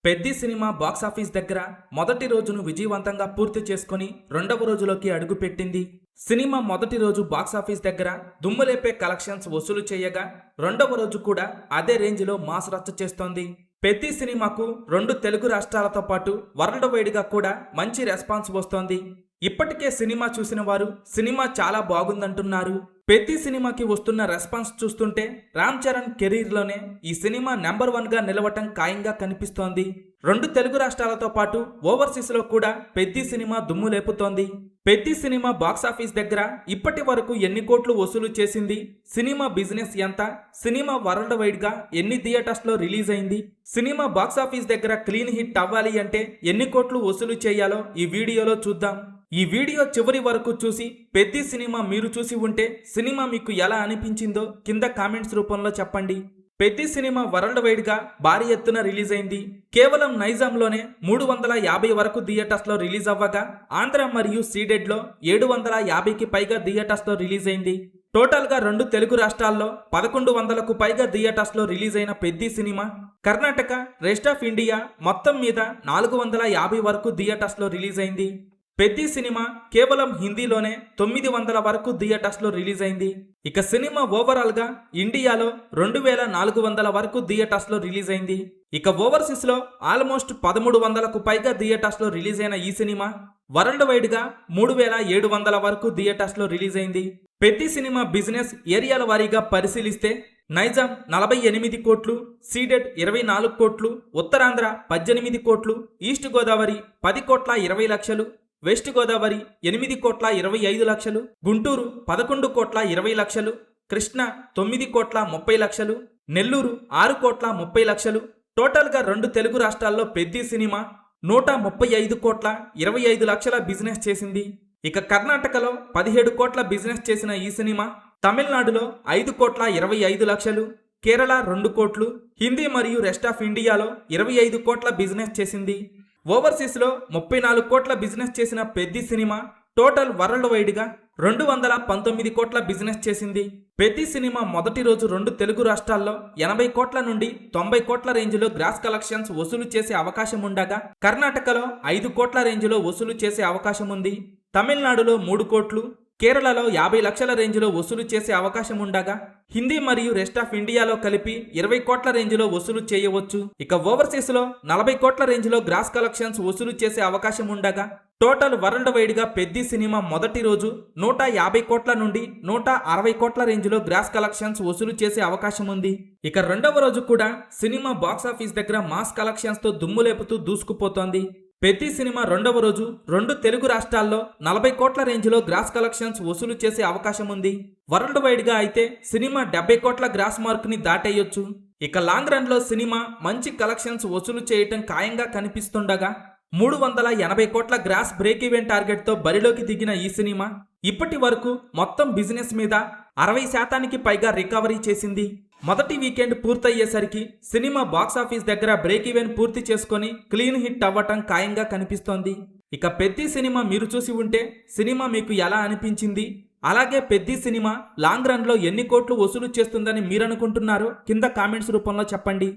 Peddi cinema box office దగ్గర మొదటి రోజును విజయవంతంగా పూర్తి చేసుకుని రెండవ రోజులోకి అడుగుపెట్టింది. సినిమా మొదటి రోజు బాక్సాఫీస్ దగ్గర దుమ్ములేపే కలెక్షన్స్ వసూలు చేయగా రెండవ రోజు కూడా అదే రేంజ్లో మాస్ రచ్చ చేస్తోంది. పెద్ది సినిమాకు రెండు తెలుగు రాష్ట్రాలతో పాటు వరల్డ్ వైడ్గా కూడా మంచి రెస్పాన్స్ వస్తోంది. ఇప్పటికే సినిమా చూసిన వారు సినిమా చాలా బాగుందంటున్నారు. పెద్ది సినిమాకి వస్తున్న రెస్పాన్స్ చూస్తుంటే రామ్ చరణ్ కెరీర్లోనే ఈ సినిమా నెంబర్ 1గా నిలవటం ఖాయంగా కనిపిస్తోంది. రెండు తెలుగు రాష్ట్రాలతో పాటు ఓవర్సీస్లో కూడా పెద్ది సినిమా దుమ్ము లేపుతోంది. పెద్ది సినిమా బాక్సాఫీస్ దగ్గర ఇప్పటి వరకు ఎన్ని కోట్లు వసూలు చేసింది, సినిమా బిజినెస్ ఎంత, సినిమా వరల్డ్ వైడ్గా ఎన్ని థియేటర్స్లో రిలీజ్ అయింది, సినిమా బాక్సాఫీస్ దగ్గర క్లీన్ హిట్ అవ్వాలి అంటే ఎన్ని కోట్లు వసూలు చేయాలో ఈ వీడియోలో చూద్దాం. ఈ వీడియో చివరి వరకు చూసి పెద్ది సినిమా మీరు చూసి ఉంటే సినిమా మీకు ఎలా అనిపించిందో కింద కామెంట్స్ రూపంలో చెప్పండి. పెద్ది సినిమా వరల్డ్ వైడ్గా భారీ ఎత్తున రిలీజ్ అయింది. కేవలం నైజాంలోనే 350 వరకు థియేటర్స్లో రిలీజ్ అవ్వగా ఆంధ్ర మరియు సీడెడ్లో 750కి పైగా థియేటర్స్లో రిలీజ్ అయింది. టోటల్గా రెండు తెలుగు రాష్ట్రాల్లో 1100కు పైగా థియేటర్స్లో రిలీజ్ అయిన Peddi cinema Karnataka, rest of India మొత్తం మీద 450 వరకు థియేటర్స్లో రిలీజ్ అయింది. పెద్ది సినిమా కేవలం హిందీలోనే 900 వరకు థియేటర్స్లో రిలీజ్ అయింది. ఇక సినిమా ఓవరాల్గా ఇండియాలో 2400 వరకు థియేటర్స్లో రిలీజ్ అయింది. ఇక ఓవర్సీస్లో ఆల్మోస్ట్ 1300కు పైగా థియేటర్స్లో రిలీజ్ అయిన ఈ సినిమా వరల్డ్ వైడ్గా 3700 వరకు థియేటర్స్లో రిలీజ్ అయింది. పెద్ది సినిమా బిజినెస్ ఏరియాల వారీగా పరిశీలిస్తే నైజాం 48 కోట్లు, సీడెడ్ 24 కోట్లు, ఉత్తరాంధ్ర 18 కోట్లు, ఈస్ట్ గోదావరి 10 కోట్ల 20 లక్షలు, వెస్ట్ గోదావరి 8 కోట్ల 25 లక్షలు, గుంటూరు 11 కోట్ల 20 లక్షలు, కృష్ణా 9 కోట్ల 30 లక్షలు, నెల్లూరు 6 కోట్ల 30 లక్షలు. టోటల్గా రెండు తెలుగు రాష్ట్రాల్లో పెద్ది సినిమా 135 కోట్ల 25 లక్షల బిజినెస్ చేసింది. ఇక కర్ణాటకలో 17 కోట్ల బిజినెస్ చేసిన ఈ సినిమా తమిళనాడులో 5 కోట్ల 25 లక్షలు, కేరళ 2 కోట్లు, హిందీ మరియు రెస్ట్ ఆఫ్ ఇండియాలో 25 కోట్ల బిజినెస్ చేసింది. ఓవర్సీస్లో 34 కోట్ల బిజినెస్ చేసిన పెద్ది సినిమా టోటల్ వరల్డ్ వైడ్గా 219 కోట్ల బిజినెస్ చేసింది. పెద్ది సినిమా మొదటి రోజు రెండు తెలుగు రాష్ట్రాల్లో 80 కోట్ల నుండి 90 కోట్ల రేంజ్లో గ్రాస్ కలెక్షన్స్ వసూలు చేసే అవకాశం ఉండగా కర్ణాటకలో 5 కోట్ల రేంజ్లో వసూలు చేసే అవకాశం ఉంది. తమిళనాడులో 3 కోట్లు, కేరళలో 50 లక్షల రేంజ్లో వసూలు చేసే అవకాశం ఉండగా హిందీ మరియు రెస్ట్ ఆఫ్ ఇండియాలో కలిపి 20 కోట్ల రేంజ్లో వసూలు చేయవచ్చు. ఇక ఓవర్సీస్లో 40 కోట్ల రేంజ్లో గ్రాస్ కలెక్షన్స్ వసూలు చేసే అవకాశం ఉండగా టోటల్ వరల్డ్ వైడ్గా పెద్ది సినిమా మొదటి రోజు 150 కోట్ల నుండి 160 కోట్ల రేంజ్లో గ్రాస్ కలెక్షన్స్ వసూలు చేసే అవకాశం ఉంది. ఇక రెండవ రోజు కూడా సినిమా బాక్సాఫీస్ దగ్గర మాస్ కలెక్షన్స్తో దుమ్ము లేపుతూ దూసుకుపోతోంది. పెద్ది సినిమా రెండవ రోజు రెండు తెలుగు రాష్ట్రాల్లో 40 కోట్ల రేంజ్లో గ్రాస్ కలెక్షన్స్ వసూలు చేసే అవకాశం ఉంది. వరల్డ్ వైడ్గా అయితే సినిమా 70 కోట్ల గ్రాస్ మార్క్ని దాటేయొచ్చు. ఇక లాంగ్ రన్లో సినిమా మంచి కలెక్షన్స్ వసూలు చేయటం ఖాయంగా కనిపిస్తుండగా 380 కోట్ల గ్రాస్ బ్రేక్ ఈవెన్ టార్గెట్తో బరిలోకి దిగిన ఈ సినిమా ఇప్పటి వరకు మొత్తం బిజినెస్ మీద 60% పైగా రికవరీ చేసింది. మొదటి వీకెండ్ పూర్తయ్యేసరికి సినిమా బాక్సాఫీస్ దగ్గర బ్రేక్ ఈవెన్ పూర్తి చేసుకొని క్లీన్ హిట్ అవ్వటం ఖాయంగా కనిపిస్తోంది. ఇక పెద్ది సినిమా మీరు చూసి ఉంటే సినిమా మీకు ఎలా అనిపించింది, అలాగే పెద్ది సినిమా లాంగ్ రన్లో ఎన్ని కోట్లు వసూలు చేస్తుందని మీరనుకుంటున్నారో కింద కామెంట్స్ రూపంలో చెప్పండి.